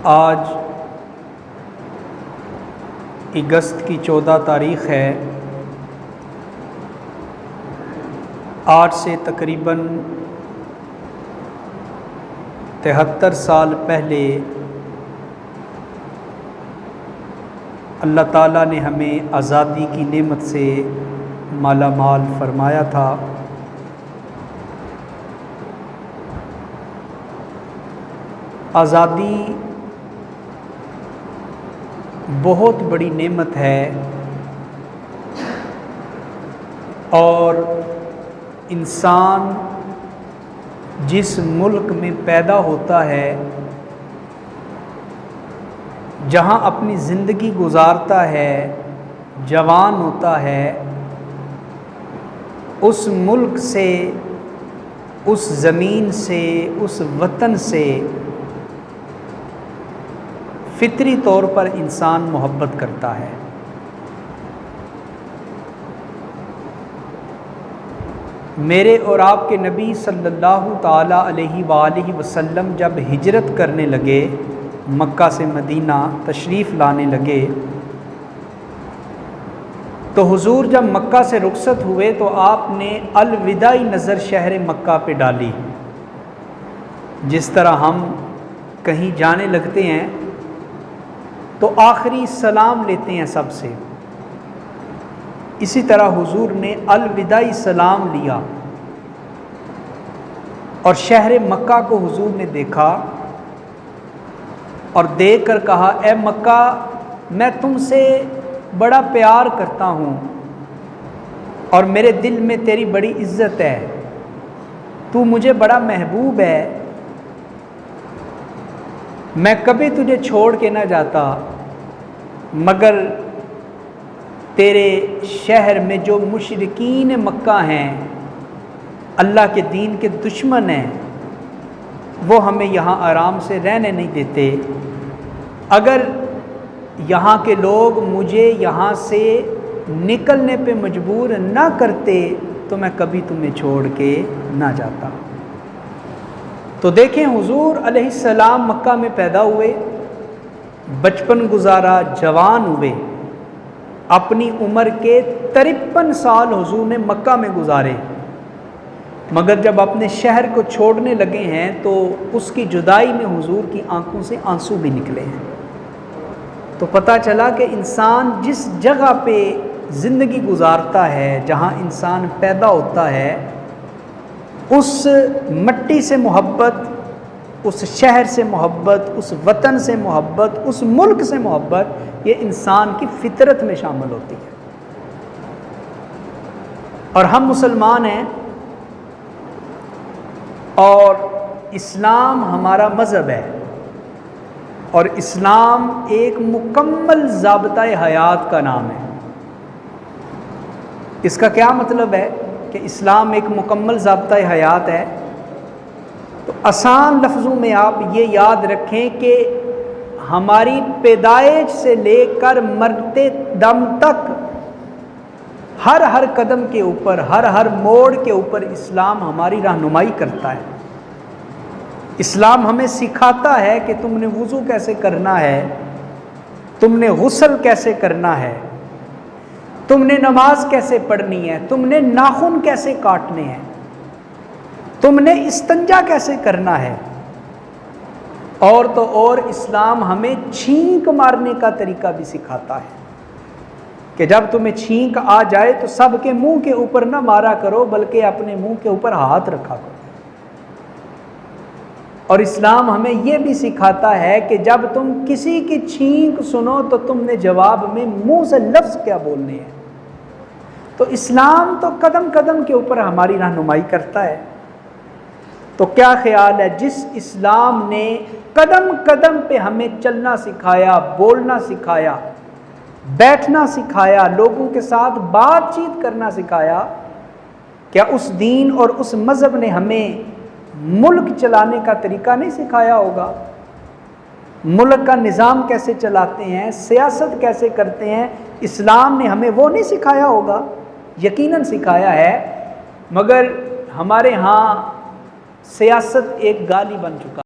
آج اگست کی 14 تاریخ ہے۔ آج سے تقریباً 73 سال پہلے اللہ تعالیٰ نے ہمیں آزادی کی نعمت سے مالا مال فرمایا تھا۔ آزادی بہت بڑی نعمت ہے اور انسان جس ملک میں پیدا ہوتا ہے، جہاں اپنی زندگی گزارتا ہے، جوان ہوتا ہے، اس ملک سے، اس زمین سے، اس وطن سے فطری طور پر انسان محبت کرتا ہے۔ میرے اور آپ کے نبی صلی اللہ تعالیٰ علیہ وآلہ وسلم جب ہجرت کرنے لگے، مکہ سے مدینہ تشریف لانے لگے، تو حضور جب مکہ سے رخصت ہوئے تو آپ نے الوداعی نظر شہر مکہ پہ ڈالی۔ جس طرح ہم کہیں جانے لگتے ہیں تو آخری سلام لیتے ہیں سب سے، اسی طرح حضور نے الوداعی سلام لیا اور شہر مکہ کو حضور نے دیکھا اور دیکھ کر کہا، اے مکہ، میں تم سے بڑا پیار کرتا ہوں اور میرے دل میں تیری بڑی عزت ہے، تو مجھے بڑا محبوب ہے، میں کبھی تجھے چھوڑ کے نہ جاتا، مگر تیرے شہر میں جو مشرکین مکہ ہیں، اللہ کے دین کے دشمن ہیں، وہ ہمیں یہاں آرام سے رہنے نہیں دیتے۔ اگر یہاں کے لوگ مجھے یہاں سے نکلنے پہ مجبور نہ کرتے تو میں کبھی تمہیں چھوڑ کے نہ جاتا۔ تو دیکھیں، حضور علیہ السلام مکہ میں پیدا ہوئے، بچپن گزارا، جوان ہوئے، اپنی عمر کے 53 سال حضور نے مکہ میں گزارے، مگر جب اپنے شہر کو چھوڑنے لگے ہیں تو اس کی جدائی میں حضور کی آنکھوں سے آنسو بھی نکلے ہیں۔ تو پتہ چلا کہ انسان جس جگہ پہ زندگی گزارتا ہے، جہاں انسان پیدا ہوتا ہے، اس مٹی سے محبت، اس شہر سے محبت، اس وطن سے محبت، اس ملک سے محبت، یہ انسان کی فطرت میں شامل ہوتی ہے۔ اور ہم مسلمان ہیں اور اسلام ہمارا مذہب ہے، اور اسلام ایک مکمل ضابطۂ حیات کا نام ہے۔ اس کا کیا مطلب ہے کہ اسلام ایک مکمل ضابطۂ حیات ہے؟ تو آسان لفظوں میں آپ یہ یاد رکھیں کہ ہماری پیدائش سے لے کر مرتے دم تک ہر قدم کے اوپر، ہر موڑ کے اوپر اسلام ہماری رہنمائی کرتا ہے۔ اسلام ہمیں سکھاتا ہے کہ تم نے وضو کیسے کرنا ہے، تم نے غسل کیسے کرنا ہے، تم نے نماز کیسے پڑھنی ہے، تم نے ناخن کیسے کاٹنے ہیں، تم نے استنجا کیسے کرنا ہے، اور تو اور اسلام ہمیں چھینک مارنے کا طریقہ بھی سکھاتا ہے کہ جب تمہیں چھینک آ جائے تو سب کے منہ کے اوپر نہ مارا کرو، بلکہ اپنے منہ کے اوپر ہاتھ رکھا کرو۔ اور اسلام ہمیں یہ بھی سکھاتا ہے کہ جب تم کسی کی چھینک سنو تو تم نے جواب میں منہ سے لفظ کیا بولنے ہیں۔ تو اسلام تو قدم قدم کے اوپر ہماری رہنمائی کرتا ہے۔ تو کیا خیال ہے، جس اسلام نے قدم قدم پہ ہمیں چلنا سکھایا، بولنا سکھایا، بیٹھنا سکھایا، لوگوں کے ساتھ بات چیت کرنا سکھایا، کیا اس دین اور اس مذہب نے ہمیں ملک چلانے کا طریقہ نہیں سکھایا ہوگا؟ ملک کا نظام کیسے چلاتے ہیں، سیاست کیسے کرتے ہیں، اسلام نے ہمیں وہ نہیں سکھایا ہوگا؟ یقیناً سکھایا ہے، مگر ہمارے ہاں سیاست ایک گالی بن چکا